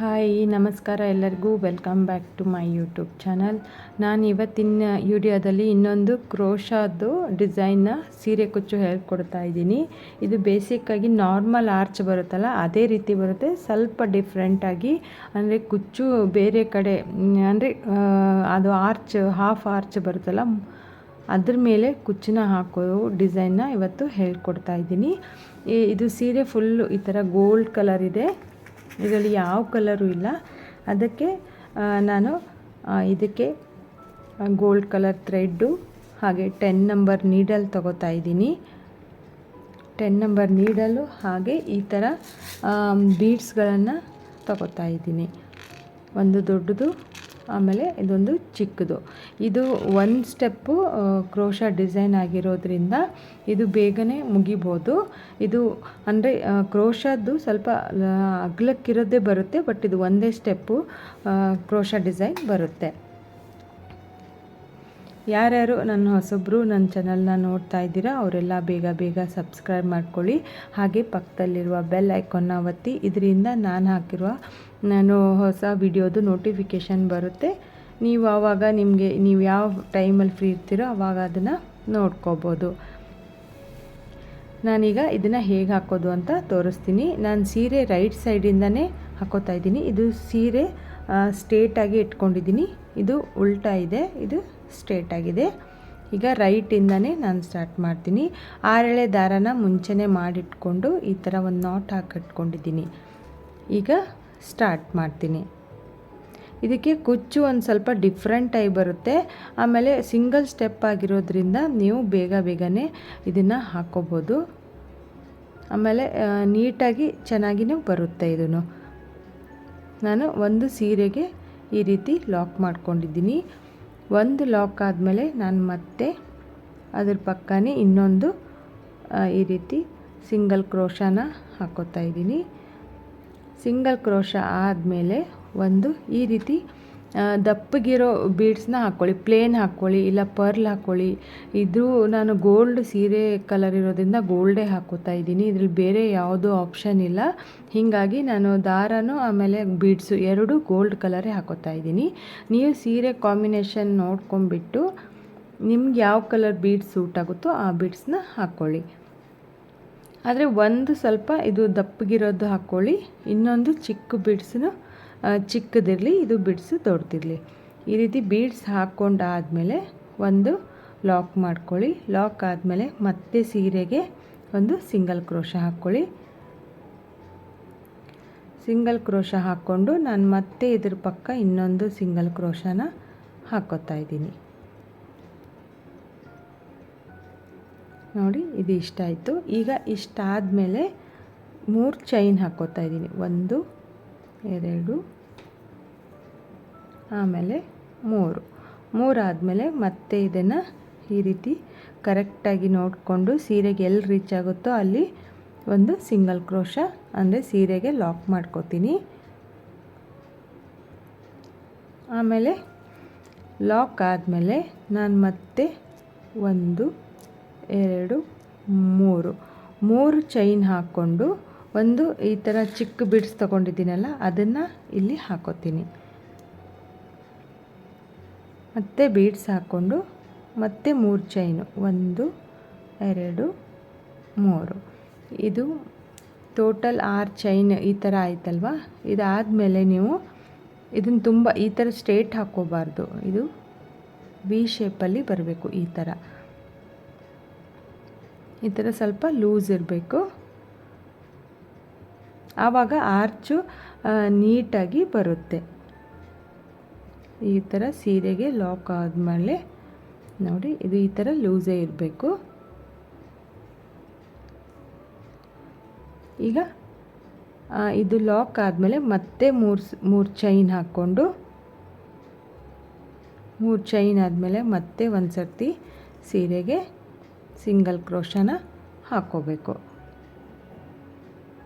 Hi ನಮಸ್ಕಾರ ಎಲ್ಲರಿಗೂ welcome back to my YouTube channel. ನಾನು ಇವತ್ತಿನ ವಿಡಿಯೋದಲ್ಲಿ ಇನ್ನೊಂದು ಕ್ರೋಶಾದು ಡಿಸೈನ್ನ ಸೀರೆ ಕುಚ್ಚು ಹೇಳ್ಕೊಡ್ತಾ ಇದ್ದೀನಿ. ಇದು ಬೇಸಿಕ್ಕಾಗಿ ನಾರ್ಮಲ್ ಆರ್ಚ್ ಬರುತ್ತಲ್ಲ ಅದೇ ರೀತಿ ಬರುತ್ತೆ, ಸ್ವಲ್ಪ ಡಿಫ್ರೆಂಟಾಗಿ ಅಂದರೆ ಕುಚ್ಚು ಬೇರೆ ಕಡೆ ಅಂದರೆ ಅದು ಆರ್ಚ್ ಹಾಫ್ ಆರ್ಚ್ ಬರುತ್ತಲ್ಲ ಅದ್ರ ಮೇಲೆ ಕುಚ್ಚನ್ನ ಹಾಕೋ ಡಿಸೈನ್ನ ಇವತ್ತು ಹೇಳ್ಕೊಡ್ತಾ ಇದ್ದೀನಿ. ಇದು ಸೀರೆ ಫುಲ್ಲು ಈ ಥರ ಗೋಲ್ಡ್ ಕಲರ್ ಇದೆ, ಇದರಲ್ಲಿ ಯಾವ ಕಲರು ಇಲ್ಲ. ಅದಕ್ಕೆ ನಾನು ಇದಕ್ಕೆ ಗೋಲ್ಡ್ ಕಲರ್ ಥ್ರೆಡ್ಡು ಹಾಗೆ 10 ನಂಬರ್ ನೀಡಲ್ ತಗೋತಾ ಇದ್ದೀನಿ. 10 ನಂಬರ್ ನೀಡಲು ಹಾಗೆ ಈ ಥರ ಬೀಡ್ಸ್ಗಳನ್ನು ತಗೋತಾ ಇದ್ದೀನಿ. ಒಂದು ದೊಡ್ಡದು ಆಮೇಲೆ ಇದೊಂದು ಚಿಕ್ಕದು. ಇದು ಒಂದು ಸ್ಟೆಪ್ಪು ಕ್ರೋಶಾ ಡಿಸೈನ್ ಆಗಿರೋದ್ರಿಂದ ಇದು ಬೇಗನೆ ಮುಗಿಬೋದು. ಇದು ಅಂದರೆ ಕ್ರೋಶಾದ್ದು ಸ್ವಲ್ಪ ಅಗಲಕ್ಕಿರೋದೇ ಬರುತ್ತೆ, ಬಟ್ ಇದು ಒಂದೇ ಸ್ಟೆಪ್ಪು ಕ್ರೋಶಾ ಡಿಸೈನ್ ಬರುತ್ತೆ. ಯಾರ್ಯಾರು ನನ್ನ ಹೊಸಬ್ರು ನನ್ನ ಚಾನಲ್ನ ನೋಡ್ತಾ ಇದ್ದೀರಾ ಅವರೆಲ್ಲ ಬೇಗ ಸಬ್ಸ್ಕ್ರೈಬ್ ಮಾಡ್ಕೊಳ್ಳಿ. ಹಾಗೆ ಪಕ್ಕದಲ್ಲಿರುವ ಬೆಲ್ ಐಕಾನ್ನ ಒತ್ತಿ, ಇದರಿಂದ ನಾನು ಹಾಕಿರುವ ಹೊಸ ವಿಡಿಯೋದು ನೋಟಿಫಿಕೇಷನ್ ಬರುತ್ತೆ. ನೀವು ಆವಾಗ ನೀವು ಯಾವ ಟೈಮಲ್ಲಿ ಫ್ರೀ ಇರ್ತೀರೋ ಆವಾಗ ಅದನ್ನು ನೋಡ್ಕೋಬೋದು. ನಾನೀಗ ಇದನ್ನು ಹೇಗೆ ಹಾಕೋದು ಅಂತ ತೋರಿಸ್ತೀನಿ. ನಾನು ಸೀರೆ ರೈಟ್ ಸೈಡಿಂದನೇ ಹಾಕೋತಾ ಇದ್ದೀನಿ. ಇದು ಸೀರೆ ಸ್ಟ್ರೇಟಾಗಿ ಇಟ್ಕೊಂಡಿದ್ದೀನಿ, ಇದು ಉಲ್ಟಾ ಇದೆ, ಇದು ಸ್ಟ್ರೇಟ್ ಆಗಿದೆ. ಈಗ ರೈಟಿಂದನೇ ನಾನು ಸ್ಟಾರ್ಟ್ ಮಾಡ್ತೀನಿ. 6 ಎಳೆ ದಾರನ ಮುಂಚೆನೇ ಮಾಡಿಟ್ಕೊಂಡು ಈ ಥರ ಒಂದು ನಾಟ್ ಹಾಕಿಟ್ಕೊಂಡಿದ್ದೀನಿ. ಈಗ ಸ್ಟಾರ್ಟ್ ಮಾಡ್ತೀನಿ. ಇದಕ್ಕೆ ಕುಚ್ಚು ಒಂದು ಸ್ವಲ್ಪ ಡಿಫ್ರೆಂಟಾಗಿ ಬರುತ್ತೆ. ಆಮೇಲೆ ಸಿಂಗಲ್ ಸ್ಟೆಪ್ ಆಗಿರೋದ್ರಿಂದ ನೀವು ಬೇಗನೆ ಇದನ್ನು ಹಾಕ್ಕೋಬೋದು. ಆಮೇಲೆ ನೀಟಾಗಿ ಚೆನ್ನಾಗಿಯೂ ಬರುತ್ತೆ. ಇದನ್ನು ನಾನು ಒಂದು ಸೀರೆಗೆ ಈ ರೀತಿ ಲಾಕ್ ಮಾಡ್ಕೊಂಡಿದ್ದೀನಿ. ಒಂದು ಲಾಕ್ ಆದಮೇಲೆ ನಾನು ಮತ್ತೆ ಅದ್ರ ಪಕ್ಕನೇ ಇನ್ನೊಂದು ಈ ರೀತಿ ಸಿಂಗಲ್ ಕ್ರೋಶಾನ ಹಾಕೋತಾ ಇದ್ದೀನಿ. ಸಿಂಗಲ್ ಕ್ರೋಶಾ ಆದಮೇಲೆ ಒಂದು ಈ ರೀತಿ ದಪ್ಪಗಿರೋ ಬೀಡ್ಸ್ನ ಹಾಕ್ಕೊಳ್ಳಿ, ಪ್ಲೇನ್ ಹಾಕ್ಕೊಳ್ಳಿ ಇಲ್ಲ ಪರ್ಲ್ ಹಾಕ್ಕೊಳ್ಳಿ. ಇದು ನಾನು ಗೋಲ್ಡ್ ಸೀರೆ ಕಲರ್ ಇರೋದ್ರಿಂದ ಗೋಲ್ಡೇ ಹಾಕೋತಾ ಇದ್ದೀನಿ, ಇದ್ರಲ್ಲಿ ಬೇರೆ ಯಾವುದೂ ಆಪ್ಷನ್ ಇಲ್ಲ. ಹೀಗಾಗಿ ನಾನು ದಾರನೂ ಆಮೇಲೆ ಬೀಡ್ಸು ಎರಡೂ ಗೋಲ್ಡ್ ಕಲರೇ ಹಾಕೋತಾ ಇದ್ದೀನಿ. ನೀವು ಸೀರೆ ಕಾಂಬಿನೇಷನ್ ನೋಡ್ಕೊಂಬಿಟ್ಟು ನಿಮ್ಗೆ ಯಾವ ಕಲರ್ ಬೀಡ್ಸ್ ಸೂಟ್ ಆಗುತ್ತೋ ಆ ಬೀಡ್ಸ್ನ ಹಾಕ್ಕೊಳ್ಳಿ. ಆದರೆ ಒಂದು ಸ್ವಲ್ಪ ಇದು ದಪ್ಪಗಿರೋದು ಹಾಕ್ಕೊಳ್ಳಿ, ಇನ್ನೊಂದು ಚಿಕ್ಕ ಬೀಡ್ಸನ್ನು ಚಿಕ್ಕದಿರಲಿ, ಇದು ಬೀಡ್ಸು ದೊಡ್ಡದಿರಲಿ. ಈ ರೀತಿ ಬೀಡ್ಸ್ ಹಾಕ್ಕೊಂಡಾದಮೇಲೆ ಒಂದು ಲಾಕ್ ಮಾಡ್ಕೊಳ್ಳಿ. ಲಾಕ್ ಆದಮೇಲೆ ಮತ್ತೆ ಸೀರೆಗೆ ಒಂದು ಸಿಂಗಲ್ ಕ್ರೋಶಾ ಹಾಕ್ಕೊಳ್ಳಿ. ಸಿಂಗಲ್ ಕ್ರೋಶಾ ಹಾಕ್ಕೊಂಡು ನಾನು ಮತ್ತೆ ಇದ್ರ ಪಕ್ಕ ಇನ್ನೊಂದು ಸಿಂಗಲ್ ಕ್ರೋಶಾನ ಹಾಕೋತಾ ಇದ್ದೀನಿ. ನೋಡಿ, ಇದು ಇಷ್ಟ ಆಯಿತು. ಈಗ ಇಷ್ಟಾದಮೇಲೆ 3 ಚೈನ್ ಹಾಕೋತಾ ಇದ್ದೀನಿ. 1 2 ಆಮೇಲೆ 3 ಆದಮೇಲೆ ಮತ್ತೆ ಇದನ್ನು ಈ ರೀತಿ ಕರೆಕ್ಟಾಗಿ ನೋಡಿಕೊಂಡು ಸೀರೆಗೆ ಎಲ್ಲಿ ರೀಚ್ ಆಗುತ್ತೋ ಅಲ್ಲಿ ಒಂದು ಸಿಂಗಲ್ ಕ್ರೋಶಾ ಅಂದರೆ ಸೀರೆಗೆ ಲಾಕ್ ಮಾಡ್ಕೋತೀನಿ. ಆಮೇಲೆ ಲಾಕ್ ಆದಮೇಲೆ ನಾನು ಮತ್ತೆ 1 2 3 ಚೈನ್ ಹಾಕ್ಕೊಂಡು ಒಂದು ಈ ಥರ ಚಿಕ್ಕ ಬಿಡ್ಸ್ ತೊಗೊಂಡಿದ್ದೀನಲ್ಲ ಅದನ್ನು ಇಲ್ಲಿ ಹಾಕೋತೀನಿ. ಮತ್ತೆ ಬೀಡ್ಸ್ ಹಾಕ್ಕೊಂಡು ಮತ್ತೆ 3 ಚೈನು 1 2 3. ಇದು ಟೋಟಲ್ 6 ಚೈನ್ ಈ ಥರ ಆಯ್ತಲ್ವ. ಇದಾದಮೇಲೆ ನೀವು ಇದನ್ನು ತುಂಬ ಈ ಥರ ಸ್ಟ್ರೇಟ್ ಹಾಕ್ಕೋಬಾರ್ದು, ಇದು ವಿ ಶೇಪಲ್ಲಿ ಬರಬೇಕು. ಈ ಥರ ಸ್ವಲ್ಪ ಲೂಸ್ ಇರಬೇಕು, ಆವಾಗ ಆರ್ಚು ನೀಟಾಗಿ ಬರುತ್ತೆ. ಈ ಥರ ಸೀರೆಗೆ ಲಾಕ್ ಆದಮೇಲೆ ನೋಡಿ, ಇದು ಈ ಥರ ಲೂಸೇ ಇರಬೇಕು. ಈಗ ಇದು ಲಾಕ್ ಆದಮೇಲೆ ಮತ್ತೆ 3 ಚೈನ್ ಹಾಕ್ಕೊಂಡು 3 ಚೈನ್ ಆದಮೇಲೆ ಮತ್ತೆ ಒಂದು ಸರ್ತಿ ಸೀರೆಗೆ ಸಿಂಗಲ್ ಕ್ರೋಶಾನ ಹಾಕ್ಕೋಬೇಕು.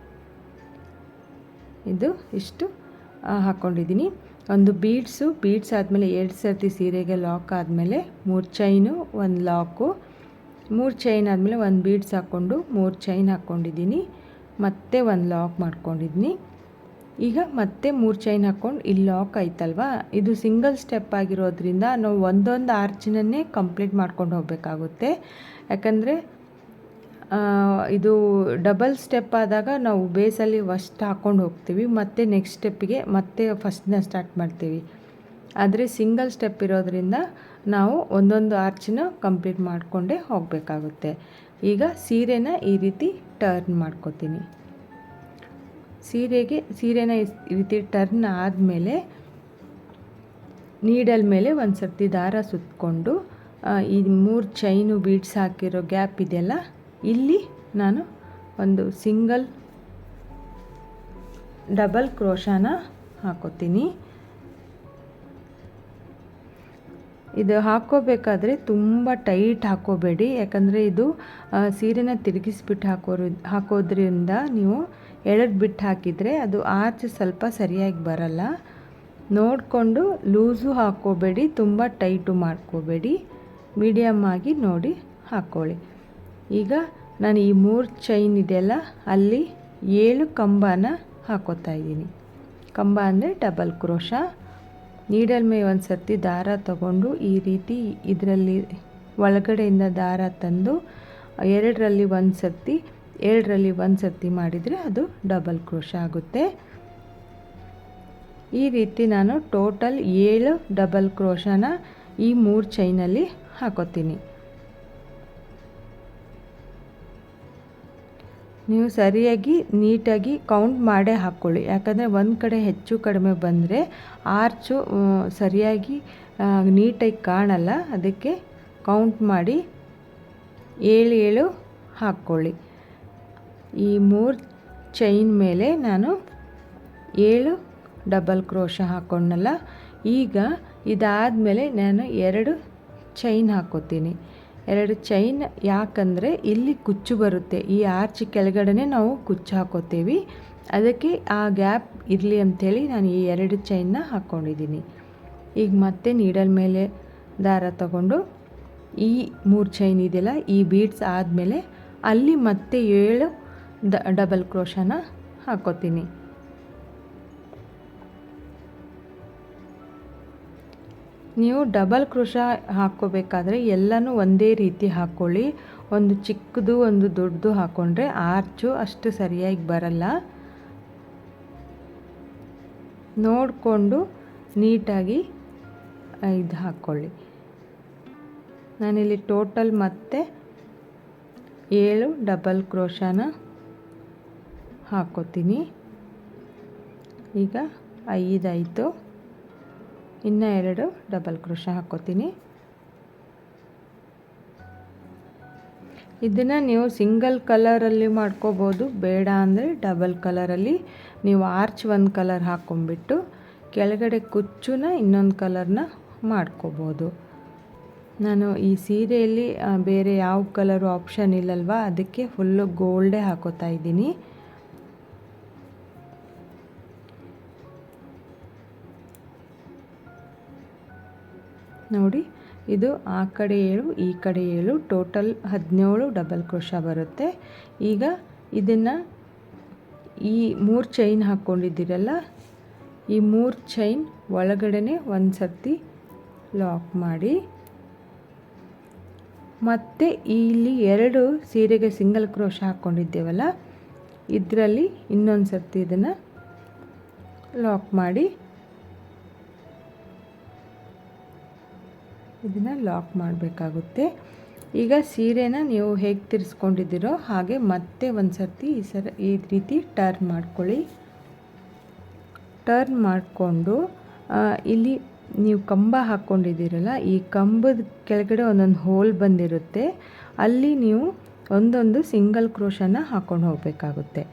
ಇದು ಇಷ್ಟು ಹಾಕ್ಕೊಂಡಿದ್ದೀನಿ. ಒಂದು ಬೀಡ್ಸ್ ಆದಮೇಲೆ 2 ಸರ್ತಿ ಸೀರೆಗೆ ಲಾಕ್ ಆದಮೇಲೆ 3 ಚೈನು 1 ಲಾಕು, 3 ಚೈನ್ ಆದಮೇಲೆ 1 ಬೀಡ್ಸ್ ಹಾಕ್ಕೊಂಡು 3 ಚೈನ್ ಹಾಕ್ಕೊಂಡಿದ್ದೀನಿ, ಮತ್ತೆ 1 ಲಾಕ್ ಮಾಡ್ಕೊಂಡಿದ್ದೀನಿ. ಈಗ ಮತ್ತೆ 3 ಚೈನ್ ಹಾಕ್ಕೊಂಡು ಇಲ್ಲಿ ಲಾಕ್ ಆಯ್ತಲ್ವ, ಇದು ಸಿಂಗಲ್ ಸ್ಟೆಪ್ ಆಗಿರೋದ್ರಿಂದ ನಾವು ಒಂದೊಂದು ಆರ್ಚಿನನ್ನೇ ಕಂಪ್ಲೀಟ್ ಮಾಡ್ಕೊಂಡು ಹೋಗಬೇಕಾಗುತ್ತೆ. ಯಾಕಂದರೆ ಇದು ಡಬಲ್ ಸ್ಟೆಪ್ ಆದಾಗ ನಾವು ಬೇಸಲ್ಲಿ ಫಸ್ಟ್ ಹಾಕ್ಕೊಂಡು ಹೋಗ್ತೀವಿ, ಮತ್ತು ನೆಕ್ಸ್ಟ್ ಸ್ಟೆಪ್ಪಿಗೆ ಮತ್ತೆ ಫಸ್ಟ್ನ ಸ್ಟಾರ್ಟ್ ಮಾಡ್ತೀವಿ. ಆದರೆ ಸಿಂಗಲ್ ಸ್ಟೆಪ್ ಇರೋದ್ರಿಂದ ನಾವು ಒಂದೊಂದು ಆರ್ಚಿನ ಕಂಪ್ಲೀಟ್ ಮಾಡಿಕೊಂಡೇ ಹೋಗಬೇಕಾಗುತ್ತೆ. ಈಗ ಸೀರೆನ ಈ ರೀತಿ ಟರ್ನ್ ಮಾಡ್ಕೋತೀನಿ. ಸೀರೆನ ಈ ರೀತಿ ಟರ್ನ್ ಆದಮೇಲೆ ನೀಡಲ್ ಮೇಲೆ ಒಂದು ಸರ್ತಿ ದಾರ ಸುತ್ತಕೊಂಡು ಈ 3 ಚೈನು ಬೀಡ್ಸ್ ಹಾಕಿರೋ ಗ್ಯಾಪ್ ಇದೆಯಲ್ಲ, ಇಲ್ಲಿ ನಾನು ಒಂದು ಸಿಂಗಲ್ ಡಬಲ್ ಕ್ರೋಶಾನ ಹಾಕೋತೀನಿ. ಇದು ಹಾಕ್ಕೋಬೇಕಾದ್ರೆ ತುಂಬ ಟೈಟ್ ಹಾಕ್ಕೋಬೇಡಿ, ಯಾಕಂದರೆ ಇದು ಸೀರೆನ ತಿರುಗಿಸ್ಬಿಟ್ಟು ಹಾಕೋದ್ರಿಂದ ನೀವು ಎಳೆದು ಬಿಟ್ಟು ಹಾಕಿದರೆ ಅದು ಆರ್ಚ್ ಸ್ವಲ್ಪ ಸರಿಯಾಗಿ ಬರಲ್ಲ. ನೋಡಿಕೊಂಡು ಲೂಸು ಹಾಕ್ಕೋಬೇಡಿ, ತುಂಬ ಟೈಟು ಮಾಡ್ಕೋಬೇಡಿ, ಮೀಡಿಯಮ್ ಆಗಿ ನೋಡಿ ಹಾಕ್ಕೊಳ್ಳಿ. ಈಗ ನಾನು ಈ 3 ಚೈನ್ ಇದೆಯಲ್ಲ, ಅಲ್ಲಿ 7 ಕಂಬನ ಹಾಕೋತಾ ಇದ್ದೀನಿ. ಕಂಬ ಅಂದರೆ ಡಬಲ್ ಕ್ರೋಶ. ನೀಡಲ್ ಮೇಲೆ ಒಂದು ಸರ್ತಿ ದಾರ ತಗೊಂಡು ಈ ರೀತಿ ಇದರಲ್ಲಿ ಒಳಗಡೆಯಿಂದ ದಾರ ತಂದು 2ರಲ್ಲಿ ಒಂದು ಸರ್ತಿ ಮಾಡಿದರೆ ಅದು ಡಬಲ್ ಕ್ರೋಶ ಆಗುತ್ತೆ. ಈ ರೀತಿ ನಾನು ಟೋಟಲ್ 7 ಡಬಲ್ ಕ್ರೋಶನ ಈ 3 ಚೈನಲ್ಲಿ ಹಾಕೋತೀನಿ. ನೀವು ಸರಿಯಾಗಿ ನೀಟಾಗಿ ಕೌಂಟ್ ಮಾಡೇ ಹಾಕ್ಕೊಳ್ಳಿ, ಯಾಕಂದರೆ ಒಂದು ಕಡೆ ಹೆಚ್ಚು ಕಡಿಮೆ ಬಂದರೆ ಆರ್ಚು ಸರಿಯಾಗಿ ನೀಟಾಗಿ ಕಾಣಲ್ಲ. ಅದಕ್ಕೆ ಕೌಂಟ್ ಮಾಡಿ 7 ಹಾಕ್ಕೊಳ್ಳಿ. ಈ 3 ಚೈನ್ ಮೇಲೆ ನಾನು 7 ಡಬಲ್ ಕ್ರೋಶ ಹಾಕ್ಕೊಂಡಲ್ಲ. ಈಗ ಇದಾದಮೇಲೆ ನಾನು 2 ಚೈನ್ ಹಾಕ್ಕೋತೀನಿ. 2 ಚೈನ್ ಯಾಕಂದರೆ ಇಲ್ಲಿ ಕುಚ್ಚು ಬರುತ್ತೆ, ಈ ಆರ್ಚ್ ಕೆಳಗಡೆ ನಾವು ಕುಚ್ಚು ಹಾಕೋತೀವಿ, ಅದಕ್ಕೆ ಆ ಗ್ಯಾಪ್ ಇರಲಿ ಅಂಥೇಳಿ ನಾನು ಈ 2 ಚೈನ್ನ ಹಾಕ್ಕೊಂಡಿದ್ದೀನಿ. ಈಗ ಮತ್ತೆ ನೀಡಲ್ ಮೇಲೆ ದಾರ ತಗೊಂಡು ಈ 3 ಚೈನ್ ಇದೆಯಲ್ಲ, ಈ ಬೀಡ್ಸ್ ಆದಮೇಲೆ ಅಲ್ಲಿ ಮತ್ತೆ 7 ಡಬಲ್ ಕ್ರೋಶನ ಹಾಕೋತೀನಿ. ನೀವು ಡಬಲ್ ಕ್ರೋಶ ಹಾಕ್ಕೋಬೇಕಾದ್ರೆ ಎಲ್ಲನೂ ಒಂದೇ ರೀತಿ ಹಾಕ್ಕೊಳ್ಳಿ. ಒಂದು ಚಿಕ್ಕದು ಒಂದು ದೊಡ್ಡದು ಹಾಕ್ಕೊಂಡ್ರೆ ಆರ್ಚು ಅಷ್ಟು ಸರಿಯಾಗಿ ಬರಲ್ಲ. ನೋಡಿಕೊಂಡು ನೀಟಾಗಿ ಇದು ಹಾಕ್ಕೊಳ್ಳಿ. ನಾನಿಲ್ಲಿ ಟೋಟಲ್ ಮತ್ತೆ 7 ಡಬಲ್ ಕ್ರೋಶನ ಹಾಕ್ಕೋತೀನಿ. ಈಗ 5 ಆಯಿತು, ಇನ್ನು 2 ಡಬಲ್ ಕ್ರೋಶ ಹಾಕ್ಕೋತೀನಿ. ಇದನ್ನು ನೀವು ಸಿಂಗಲ್ ಕಲರಲ್ಲಿ ಮಾಡ್ಕೋಬೋದು, ಬೇಡ ಅಂದರೆ ಡಬಲ್ ಕಲರಲ್ಲಿ ನೀವು ಆರ್ಚ್ ಒಂದು ಕಲರ್ ಹಾಕ್ಕೊಂಬಿಟ್ಟು ಕೆಳಗಡೆ ಕುಚ್ಚುನ ಇನ್ನೊಂದು ಕಲರ್ನ ಮಾಡ್ಕೋಬೋದು. ನಾನು ಈ ಸೀರೆಯಲ್ಲಿ ಬೇರೆ ಯಾವ ಕಲರು ಆಪ್ಷನ್ ಇಲ್ಲಲ್ವ, ಅದಕ್ಕೆ ಫುಲ್ಲು ಗೋಲ್ಡೇ ಹಾಕೋತಾ ಇದ್ದೀನಿ. ನೋಡಿ, ಇದು ಆ ಕಡೆ 7 ಈ ಕಡೆ 7 ಟೋಟಲ್ 17 ಡಬಲ್ ಕ್ರೋಶ ಬರುತ್ತೆ. ಈಗ ಇದನ್ನು ಈ 3 ಚೈನ್ ಹಾಕ್ಕೊಂಡಿದ್ದೀರಲ್ಲ, ಈ 3 ಚೈನ್ ಒಳಗಡೆ ಒಂದು ಸರ್ತಿ ಲಾಕ್ ಮಾಡಿ, ಮತ್ತು ಇಲ್ಲಿ 2 ಸೀರೆಗೆ ಸಿಂಗಲ್ ಕ್ರೋಶ ಹಾಕ್ಕೊಂಡಿದ್ದೇವಲ್ಲ, ಇದರಲ್ಲಿ ಇನ್ನೊಂದು ಸರ್ತಿ ಇದನ್ನು ಲಾಕ್ ಮಾಡಿ, ಇದನ್ನು ಲಾಕ್ ಮಾಡಬೇಕಾಗುತ್ತೆ. ಈಗ ಸೀರೆನ ನೀವು ಹೇಗೆ ತಿರ್ಸ್ಕೊಂಡಿದ್ದೀರೋ ಹಾಗೆ ಮತ್ತೆ ಒಂದು ಸರ್ತಿ ಈ ರೀತಿ ಟರ್ನ್ ಮಾಡ್ಕೊಳ್ಳಿ. ಟರ್ನ್ ಮಾಡಿಕೊಂಡು ಇಲ್ಲಿ ನೀವು ಕಂಬ ಹಾಕ್ಕೊಂಡಿದ್ದೀರಲ್ಲ, ಈ ಕಂಬದ ಕೆಳಗಡೆ ಒಂದೊಂದು ಹೋಲ್ ಬಂದಿರುತ್ತೆ, ಅಲ್ಲಿ ನೀವು ಒಂದೊಂದು ಸಿಂಗಲ್ ಕ್ರೋಶನ ಹಾಕ್ಕೊಂಡು ಹೋಗಬೇಕಾಗುತ್ತೆ.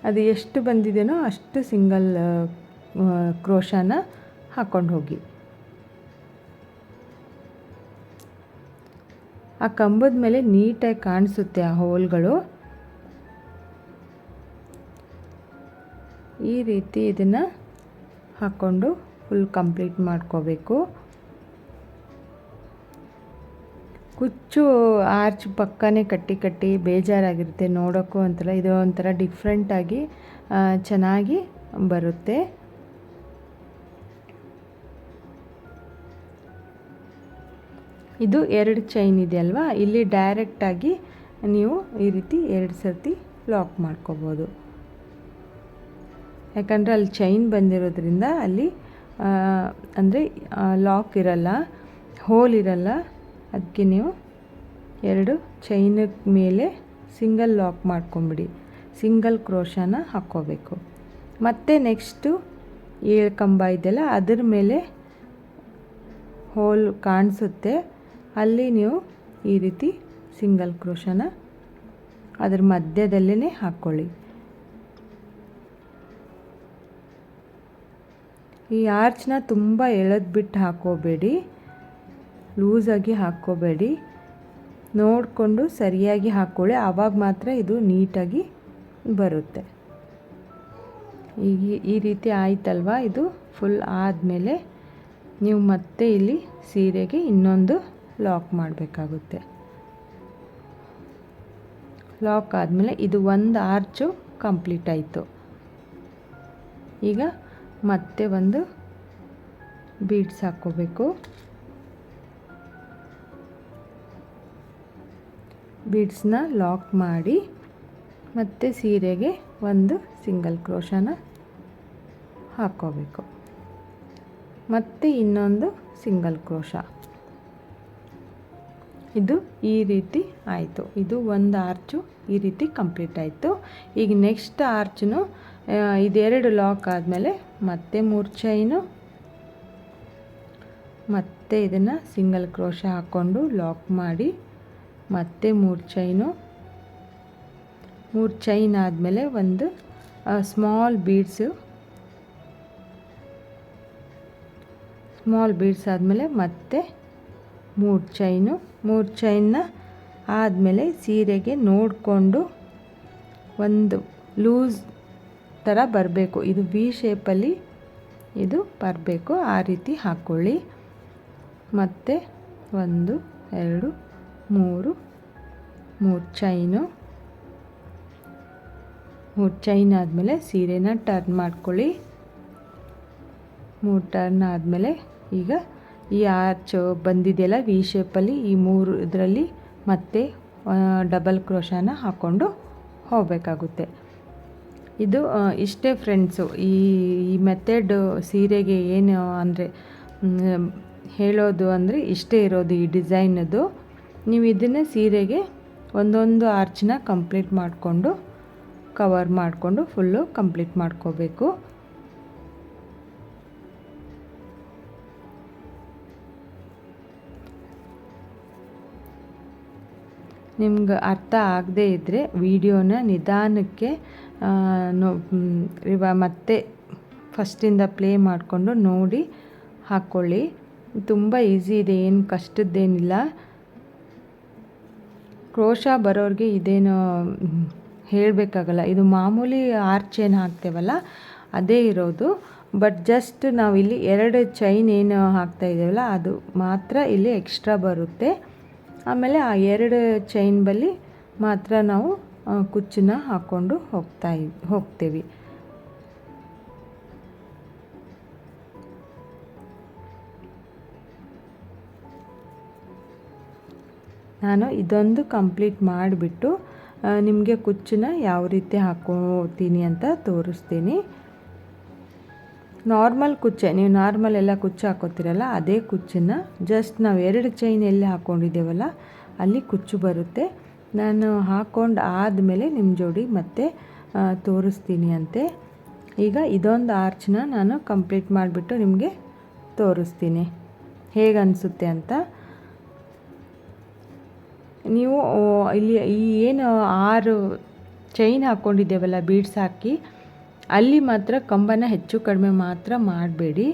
ಅದು ಎಷ್ಟು ಬಂದಿದೆಯೋ ಅಷ್ಟು ಸಿಂಗಲ್ ಕ್ರೋಶನ ಹಾಕ್ಕೊಂಡು ಹೋಗಿ. ಆ ಕಂಬದ ಮೇಲೆ ನೀಟಾಗಿ ಕಾಣಿಸುತ್ತೆ ಆ ಹೋಲ್ಗಳು. ಈ ರೀತಿ ಇದನ್ನು ಹಾಕ್ಕೊಂಡು ಫುಲ್ ಕಂಪ್ಲೀಟ್ ಮಾಡ್ಕೋಬೇಕು. ಕುಚ್ಚು ಆರ್ಚ್ ಪಕ್ಕನೇ ಕಟ್ಟಿ ಬೇಜಾರಾಗಿರುತ್ತೆ ನೋಡೋಕ್ಕೂ ಒಂಥರ. ಇದು ಒಂಥರ ಡಿಫ್ರೆಂಟಾಗಿ ಚೆನ್ನಾಗಿ ಬರುತ್ತೆ. ಇದು 2 ಚೈನ್ ಇದೆ ಅಲ್ವಾ, ಇಲ್ಲಿ ಡೈರೆಕ್ಟಾಗಿ ನೀವು ಈ ರೀತಿ 2 ಸರ್ತಿ ಲಾಕ್ ಮಾಡ್ಕೋಬೋದು. ಯಾಕಂದರೆ ಅಲ್ಲಿ ಚೈನ್ ಬಂದಿರೋದ್ರಿಂದ ಅಲ್ಲಿ ಅಂದರೆ ಲಾಕ್ ಇರಲ್ಲ, ಹೋಲ್ ಇರಲ್ಲ. ಅದಕ್ಕೆ ನೀವು 2 ಚೈನ್ ಮೇಲೆ ಸಿಂಗಲ್ ಲಾಕ್ ಮಾಡ್ಕೊಂಬಿಡಿ, ಸಿಂಗಲ್ ಕ್ರೋಶಾನ ಹಾಕ್ಕೋಬೇಕು. ಮತ್ತು ನೆಕ್ಸ್ಟು 7 ಕಂಬ ಇದೆಯಲ್ಲ ಅದ್ರ ಮೇಲೆ ಹೋಲ್ ಕಾಣಿಸುತ್ತೆ, ಅಲ್ಲಿ ನೀವು ಈ ರೀತಿ ಸಿಂಗಲ್ ಕ್ರೋಶಾನ ಅದ್ರ ಮಧ್ಯದಲ್ಲೇ ಹಾಕ್ಕೊಳ್ಳಿ. ಈ ಆರ್ಚ್ನ ತುಂಬ ಎಳೆದ್ಬಿಟ್ಟು ಹಾಕ್ಕೋಬೇಡಿ, ಲೂಸಾಗಿ ಹಾಕ್ಕೋಬೇಡಿ, ನೋಡಿಕೊಂಡು ಸರಿಯಾಗಿ ಹಾಕ್ಕೊಳ್ಳಿ, ಆವಾಗ ಮಾತ್ರ ಇದು ನೀಟಾಗಿ ಬರುತ್ತೆ. ಈ ರೀತಿ ಆಯ್ತಲ್ವ, ಇದು ಫುಲ್ ಆದಮೇಲೆ ನೀವು ಮತ್ತೆ ಇಲ್ಲಿ ಸೀರೆಗೆ ಇನ್ನೊಂದು ಲಾಕ್ ಮಾಡಬೇಕಾಗುತ್ತೆ. ಲಾಕ್ ಆದಮೇಲೆ ಇದು ಒಂದು ಆರ್ಚು ಕಂಪ್ಲೀಟ್ ಆಯಿತು. ಈಗ ಮತ್ತೆ ಒಂದು ಬೀಡ್ಸ್ ಹಾಕ್ಕೋಬೇಕು. ಬೀಡ್ಸ್ನ ಲಾಕ್ ಮಾಡಿ ಮತ್ತೆ ಸೀರೆಗೆ ಒಂದು ಸಿಂಗಲ್ ಕ್ರೋಶಾನ ಹಾಕ್ಕೋಬೇಕು. ಮತ್ತು ಇನ್ನೊಂದು ಸಿಂಗಲ್ ಕ್ರೋಶ. ಇದು ಈ ರೀತಿ ಆಯಿತು. ಇದು ಒಂದು ಆರ್ಚು ಈ ರೀತಿ ಕಂಪ್ಲೀಟ್ ಆಯಿತು. ಈಗ ನೆಕ್ಸ್ಟ್ ಆರ್ಚನ್ನು ಇದೆರಡು ಲಾಕ್ ಆದಮೇಲೆ ಮತ್ತೆ 3 ಚೈನು, ಮತ್ತೆ ಇದನ್ನು ಸಿಂಗಲ್ ಕ್ರೋಶ ಹಾಕ್ಕೊಂಡು ಲಾಕ್ ಮಾಡಿ ಮತ್ತೆ 3 ಚೈನು. 3 ಚೈನ್ ಆದಮೇಲೆ ಒಂದು ಸ್ಮಾಲ್ ಬೀಡ್ಸ್ ಆದಮೇಲೆ ಮತ್ತೆ 3 ಚೈನು. 3 ಚೈನ್ನ ಆದಮೇಲೆ ಸೀರೆಗೆ ನೋಡಿಕೊಂಡು ಒಂದು ಲೂಸ್ ಥರ ಬರಬೇಕು, ಇದು ವಿ ಶೇಪಲ್ಲಿ ಇದು ಬರಬೇಕು, ಆ ರೀತಿ ಹಾಕ್ಕೊಳ್ಳಿ. ಮತ್ತು 1 2 3 ಚೈನು. 3 ಚೈನ್ ಆದಮೇಲೆ ಸೀರೆನ ಟರ್ನ್ ಮಾಡ್ಕೊಳ್ಳಿ. 3 ಟರ್ನ್ ಆದಮೇಲೆ ಈಗ ಈ ಆರ್ಚ್ ಬಂದಿದೆಯಲ್ಲ ವಿ ಶೇಪಲ್ಲಿ, ಈ 3 ಇದರಲ್ಲಿ ಮತ್ತೆ ಡಬಲ್ ಕ್ರೋಶಾನ ಹಾಕ್ಕೊಂಡು ಹೋಗಬೇಕಾಗುತ್ತೆ. ಇದು ಇಷ್ಟೇ ಫ್ರೆಂಡ್ಸು, ಈ ಮೆಥಡ್ ಸೀರೆಗೆ ಏನು ಅಂದರೆ ಹೇಳೋದು ಅಂದರೆ ಇಷ್ಟೇ ಇರೋದು ಈ ಡಿಸೈನದು. ನೀವು ಇದನ್ನೇ ಸೀರೆಗೆ ಒಂದೊಂದು ಆರ್ಚನ್ನ ಕಂಪ್ಲೀಟ್ ಮಾಡಿಕೊಂಡು ಕವರ್ ಮಾಡಿಕೊಂಡು ಫುಲ್ಲು ಕಂಪ್ಲೀಟ್ ಮಾಡ್ಕೋಬೇಕು. ನಿಮ್ಗೆ ಅರ್ಥ ಆಗದೇ ಇದ್ದರೆ ವಿಡಿಯೋನ ನಿಧಾನಕ್ಕೆ ಮತ್ತೆ ಫಸ್ಟಿಂದ ಪ್ಲೇ ಮಾಡಿಕೊಂಡು ನೋಡಿ ಹಾಕ್ಕೊಳ್ಳಿ. ತುಂಬ ಈಸಿ ಇದೆ, ಏನು ಕಷ್ಟದ್ದೇನಿಲ್ಲ. ಕ್ರೋಶ ಬರೋರಿಗೆ ಇದೇನು ಹೇಳಬೇಕಾಗಲ್ಲ, ಇದು ಮಾಮೂಲಿ ಆರ್ಚ್ ಏನು ಹಾಕ್ತೇವಲ್ಲ ಅದೇ ಇರೋದು. ಬಟ್ ಜಸ್ಟ್ ನಾವಿಲ್ಲಿ 2 ಚೈನ್ ಏನು ಹಾಕ್ತಾಯಿದ್ದೇವಲ್ಲ ಅದು ಮಾತ್ರ ಇಲ್ಲಿ ಎಕ್ಸ್ಟ್ರಾ ಬರುತ್ತೆ. ಆಮೇಲೆ ಆ 2 ಚೈನ್ ಬಳಿ ಮಾತ್ರ ನಾವು ಕುಚ್ಚನ್ನ ಹಾಕ್ಕೊಂಡು ಹೋಗ್ತೇವೆ. ನಾನು ಇದೊಂದು ಕಂಪ್ಲೀಟ್ ಮಾಡಿಬಿಟ್ಟು ನಿಮಗೆ ಕುಚ್ಚನ್ನ ಯಾವ ರೀತಿ ಹಾಕ್ಕೋತೀನಿ ಅಂತ ತೋರಿಸ್ತೀನಿ. ನಾರ್ಮಲ್ ಕುಚ್ಚೆ, ನೀವು ನಾರ್ಮಲ್ ಎಲ್ಲ ಕುಚ್ಚು ಹಾಕೋತೀರಲ್ಲ ಅದೇ ಕುಚ್ಚನ್ನು ಜಸ್ಟ್ ನಾವು 2 ಚೈನ್ ಎಲ್ಲಿ ಹಾಕ್ಕೊಂಡಿದ್ದೇವಲ್ಲ ಅಲ್ಲಿ ಕುಚ್ಚು ಬರುತ್ತೆ. ನಾನು ಹಾಕ್ಕೊಂಡು ಆದಮೇಲೆ ನಿಮ್ಮ ಜೋಡಿ ಮತ್ತೆ ತೋರಿಸ್ತೀನಿ ಅಂತೆ. ಈಗ ಇದೊಂದು ಆರ್ಚನ್ನ ನಾನು ಕಂಪ್ಲೀಟ್ ಮಾಡಿಬಿಟ್ಟು ನಿಮಗೆ ತೋರಿಸ್ತೀನಿ ಹೇಗೆ ಅನಿಸುತ್ತೆ ಅಂತ. ನೀವು ಇಲ್ಲಿ ಈ ಏನು 6 ಚೈನ್ ಹಾಕ್ಕೊಂಡಿದ್ದೇವಲ್ಲ ಬೀಡ್ಸ್ ಹಾಕಿ, ಅಲ್ಲಿ ಮಾತ್ರ ಕಂಬನ ಹೆಚ್ಚು ಕಡಿಮೆ ಮಾತ್ರ ಮಾಡಬೇಡಿ.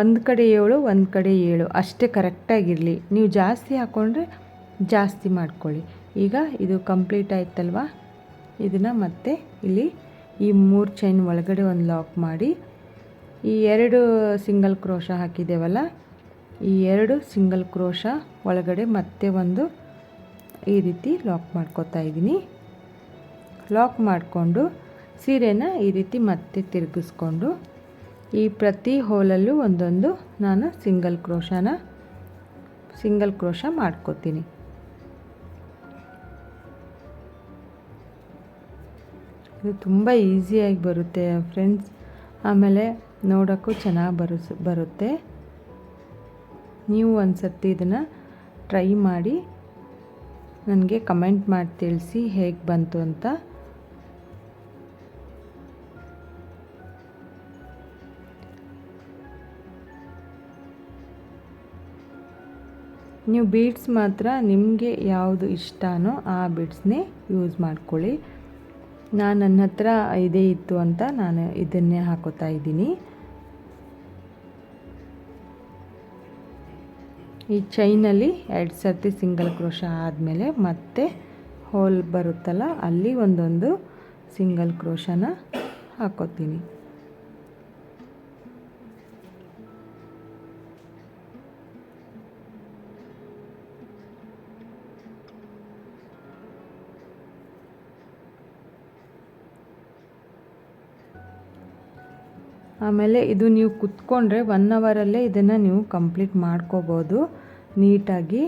ಒಂದು ಕಡೆ 7 ಒಂದು ಕಡೆ 7 ಅಷ್ಟೇ ಕರೆಕ್ಟಾಗಿರಲಿ. ನೀವು ಜಾಸ್ತಿ ಹಾಕ್ಕೊಂಡ್ರೆ ಜಾಸ್ತಿ ಮಾಡ್ಕೊಳ್ಳಿ. ಈಗ ಇದು ಕಂಪ್ಲೀಟ್ ಆಯ್ತಲ್ವ, ಇದನ್ನು ಮತ್ತೆ ಇಲ್ಲಿ ಈ 3 ಚೈನ್ ಒಳಗಡೆ ಒಂದು ಲಾಕ್ ಮಾಡಿ ಈ 2 ಸಿಂಗಲ್ ಕ್ರೋಶ ಹಾಕಿದ್ದೇವಲ್ಲ ಈ 2 ಸಿಂಗಲ್ ಕ್ರೋಶ ಒಳಗಡೆ ಮತ್ತೆ ಒಂದು ಈ ರೀತಿ ಲಾಕ್ ಮಾಡ್ಕೊತಾ ಇದ್ದೀನಿ. ಲಾಕ್ ಮಾಡಿಕೊಂಡು ಸೀರೆನ ಈ ರೀತಿ ಮತ್ತೆ ತಿರುಗಿಸ್ಕೊಂಡು ಈ ಪ್ರತಿ ಹೋಲಲ್ಲೂ ಒಂದೊಂದು ನಾನು ಸಿಂಗಲ್ ಕ್ರೋಶ ಮಾಡ್ಕೋತೀನಿ. ಇದು ತುಂಬ ಈಸಿಯಾಗಿ ಬರುತ್ತೆ ಫ್ರೆಂಡ್ಸ್. ಆಮೇಲೆ ನೋಡೋಕ್ಕೂ ಚೆನ್ನಾಗಿ ಬರುತ್ತೆ. ನೀವು ಒಂದು ಸರ್ತಿ ಇದನ್ನು ಟ್ರೈ ಮಾಡಿ ನನಗೆ ಕಮೆಂಟ್ ಮಾಡಿ ತಿಳಿಸಿ ಹೇಗೆ ಬಂತು ಅಂತ. ನೀವು ಬೀಡ್ಸ್ ಮಾತ್ರ ನಿಮಗೆ ಯಾವುದು ಇಷ್ಟನೋ ಆ ಬೀಡ್ಸ್ನೇ ಯೂಸ್ ಮಾಡ್ಕೊಳ್ಳಿ. ನನ್ನ ಹತ್ರ ಇದೇ ಇತ್ತು ಅಂತ ನಾನು ಇದನ್ನೇ ಹಾಕೋತಾ ಇದ್ದೀನಿ. ಈ ಚೈನಲ್ಲಿ 2 ಸರ್ತಿ ಸಿಂಗಲ್ ಕ್ರೋಶ ಆದಮೇಲೆ ಮತ್ತೆ ಹೋಲ್ ಬರುತ್ತಲ್ಲ ಅಲ್ಲಿ ಒಂದೊಂದು ಸಿಂಗಲ್ ಕ್ರೋಶನ ಹಾಕೋತೀನಿ. ಆಮೇಲೆ ಇದು ನೀವು ಕುತ್ಕೊಂಡ್ರೆ 1 ಅವರಲ್ಲೇ ಇದನ್ನು ನೀವು ಕಂಪ್ಲೀಟ್ ಮಾಡ್ಕೋಬೋದು ನೀಟಾಗಿ.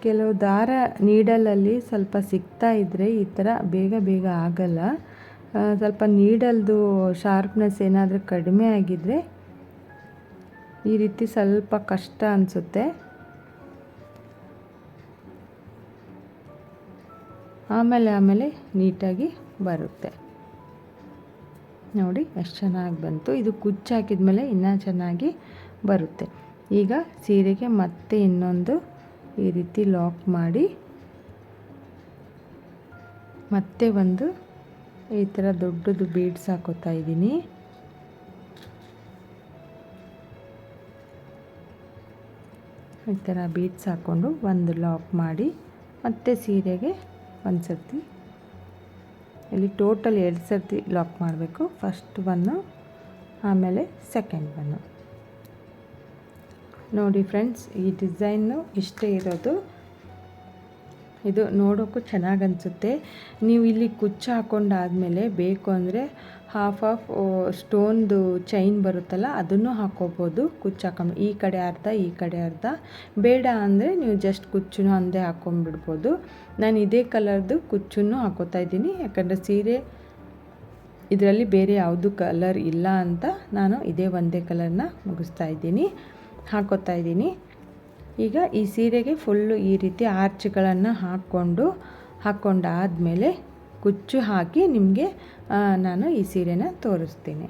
ಕೆಲವು ದಾರ ನೀಡಲಲ್ಲಿ ಸ್ವಲ್ಪ ಸಿಗ್ತಾ ಇದ್ದರೆ ಈ ಥರ ಬೇಗ ಆಗಲ್ಲ. ಸ್ವಲ್ಪ ನೀಡಲ್ದು ಶಾರ್ಪ್ನೆಸ್ ಏನಾದರೂ ಕಡಿಮೆ ಆಗಿದ್ದರೆ ಈ ರೀತಿ ಸ್ವಲ್ಪ ಕಷ್ಟ ಅನಿಸುತ್ತೆ. ಆಮೇಲೆ ನೀಟಾಗಿ ಬರುತ್ತೆ. ನೋಡಿ ಎಷ್ಟು ಚೆನ್ನಾಗಿ ಬಂತು. ಇದು ಕುಚ್ಚು ಹಾಕಿದ್ಮೇಲೆ ಇನ್ನೂ ಚೆನ್ನಾಗಿ ಬರುತ್ತೆ. ಈಗ ಸೀರೆಗೆ ಮತ್ತೆ ಇನ್ನೊಂದು ಈ ರೀತಿ ಲಾಕ್ ಮಾಡಿ ಮತ್ತೆ ಒಂದು ಈ ಥರ ದೊಡ್ಡದು ಬೀಡ್ಸ್ ಹಾಕೋತಾ ಇದ್ದೀನಿ. ಈ ಥರ ಬೀಡ್ಸ್ ಹಾಕ್ಕೊಂಡು ಒಂದು ಲಾಕ್ ಮಾಡಿ ಮತ್ತೆ ಸೀರೆಗೆ ಒಂದು ಸರ್ತಿ, ಇಲ್ಲಿ ಟೋಟಲ್ 2 ಸರ್ತಿ ಲಾಕ್ ಮಾಡಬೇಕು. ಫಸ್ಟ್ ಒನ್ನು ಆಮೇಲೆ ಸೆಕೆಂಡ್ ಒನ್ನು. ನೋಡಿ ಫ್ರೆಂಡ್ಸ್, ಈ ಡಿಸೈನು ಇಷ್ಟೇ ಇರೋದು. ಇದು ನೋಡೋಕ್ಕೂ ಚೆನ್ನಾಗಿ ಅನಿಸುತ್ತೆ. ನೀವು ಇಲ್ಲಿ ಕುಚ್ಚು ಹಾಕ್ಕೊಂಡಾದಮೇಲೆ ಬೇಕು ಅಂದರೆ ಹಾಫ್ ಸ್ಟೋನ್ದು ಚೈನ್ ಬರುತ್ತಲ್ಲ ಅದನ್ನು ಹಾಕ್ಕೋಬೋದು. ಕುಚ್ಚು ಹಾಕೊಂಡು ಈ ಕಡೆ ಅರ್ಧ, ಬೇಡ ಅಂದರೆ ನೀವು ಜಸ್ಟ್ ಕುಚ್ಚನ್ನು ಒಂದೇ ಹಾಕ್ಕೊಂಡ್ಬಿಡ್ಬೋದು. ನಾನು ಇದೇ ಕಲರ್ದು ಕುಚ್ಚನ್ನು ಹಾಕೋತಾ ಇದ್ದೀನಿ, ಯಾಕಂದರೆ ಸೀರೆ ಇದರಲ್ಲಿ ಬೇರೆ ಯಾವುದು ಕಲರ್ ಇಲ್ಲ ಅಂತ ನಾನು ಇದೇ ಒಂದೇ ಕಲರ್ನ ಹಾಕೋತಾ ಇದ್ದೀನಿ. ಈಗ ಈ ಸೀರೆಗೆ ಫುಲ್ಲು ಈ ರೀತಿ ಆರ್ಚ್ಗಳನ್ನು ಹಾಕ್ಕೊಂಡಾದಮೇಲೆ ಕುಚ್ಚು ಹಾಕಿ ನಿಮಗೆ ನಾನು ಈ ಸೀರೆನ ತೋರಿಸ್ತೀನಿ.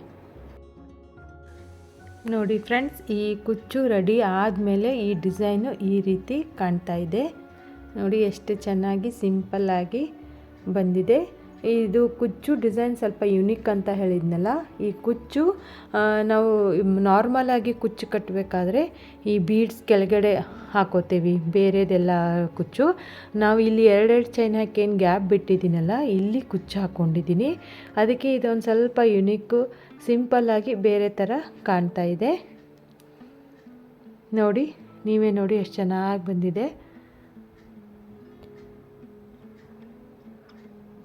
ನೋಡಿ ಫ್ರೆಂಡ್ಸ್, ಈ ಕುಚ್ಚು ರೆಡಿ ಆದಮೇಲೆ ಈ ಡಿಸೈನು ಈ ರೀತಿ ಕಾಣ್ತಾ ಇದೆ. ನೋಡಿ ಎಷ್ಟು ಚೆನ್ನಾಗಿ ಸಿಂಪಲ್ಲಾಗಿ ಬಂದಿದೆ. ಇದು ಕುಚ್ಚು ಡಿಸೈನ್ ಸ್ವಲ್ಪ ಯುನಿಕ್ ಅಂತ ಹೇಳಿದ್ನಲ್ಲ, ಈ ಕುಚ್ಚು ನಾವು ನಾರ್ಮಲಾಗಿ ಕುಚ್ಚು ಕಟ್ಟಬೇಕಾದ್ರೆ ಈ ಬೀಡ್ಸ್ ಕೆಳಗಡೆ ಹಾಕೋತೀವಿ, ಬೇರೆದೆಲ್ಲ ಕುಚ್ಚು. ನಾವು ಇಲ್ಲಿ 2 ಚೈನ್ ಹಾಕಿ ಏನು ಗ್ಯಾಪ್ ಬಿಟ್ಟಿದ್ದೀನಲ್ಲ, ಇಲ್ಲಿ ಕುಚ್ಚು ಹಾಕ್ಕೊಂಡಿದ್ದೀನಿ. ಅದಕ್ಕೆ ಇದೊಂದು ಸ್ವಲ್ಪ ಯುನಿಕ್ಕು, ಸಿಂಪಲ್ಲಾಗಿ ಬೇರೆ ಥರ ಕಾಣ್ತಾ ಇದೆ. ನೋಡಿ, ನೀವೇ ನೋಡಿ ಎಷ್ಟು ಚೆನ್ನಾಗಿ ಬಂದಿದೆ.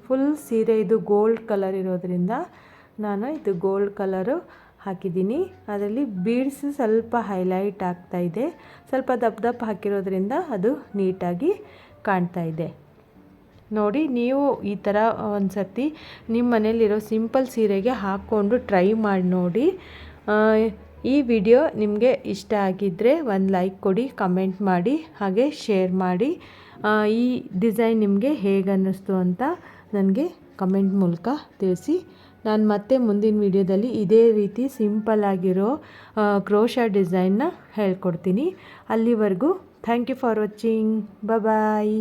ಫುಲ್ ಸೀರೆ ಇದು ಗೋಲ್ಡ್ ಕಲರ್ ಇರೋದ್ರಿಂದ ನಾನು ಇದು ಗೋಲ್ಡ್ ಕಲರು ಹಾಕಿದ್ದೀನಿ. ಅದರಲ್ಲಿ ಬೀಡ್ಸ್ ಸ್ವಲ್ಪ ಹೈಲೈಟ್ ಆಗ್ತಾ ಇದೆ. ಸ್ವಲ್ಪ ದಪ್ಪ ಹಾಕಿರೋದ್ರಿಂದ ಅದು ನೀಟಾಗಿ ಕಾಣ್ತಾ ಇದೆ. ನೋಡಿ, ನೀವು ಈ ಥರ ಒಂದು ಸರ್ತಿ ನಿಮ್ಮ ಮನೇಲಿರೋ ಸಿಂಪಲ್ ಸೀರೆಗೆ ಹಾಕ್ಕೊಂಡು ಟ್ರೈ ಮಾಡಿ ನೋಡಿ. ಈ ವಿಡಿಯೋ ನಿಮಗೆ ಇಷ್ಟ ಆಗಿದ್ದರೆ ಒಂದು ಲೈಕ್ ಕೊಡಿ, ಕಮೆಂಟ್ ಮಾಡಿ, ಹಾಗೆ ಶೇರ್ ಮಾಡಿ. ಈ ಡಿಸೈನ್ ನಿಮಗೆ ಹೇಗೆ ಅನ್ನಿಸ್ತು ಅಂತ ನನಗೆ ಕಮೆಂಟ್ ಮೂಲಕ ತಿಳಿಸಿ. ನಾನು ಮತ್ತೆ ಮುಂದಿನ ವಿಡಿಯೋದಲ್ಲಿ ಇದೇ ರೀತಿ ಸಿಂಪಲ್ ಆಗಿರೋ ಕ್ರೋಶಾ ಡಿಸೈನ್ನ ಹೇಳ್ಕೊಡ್ತೀನಿ. ಅಲ್ಲಿವರೆಗೂ thank you for watching. Bye.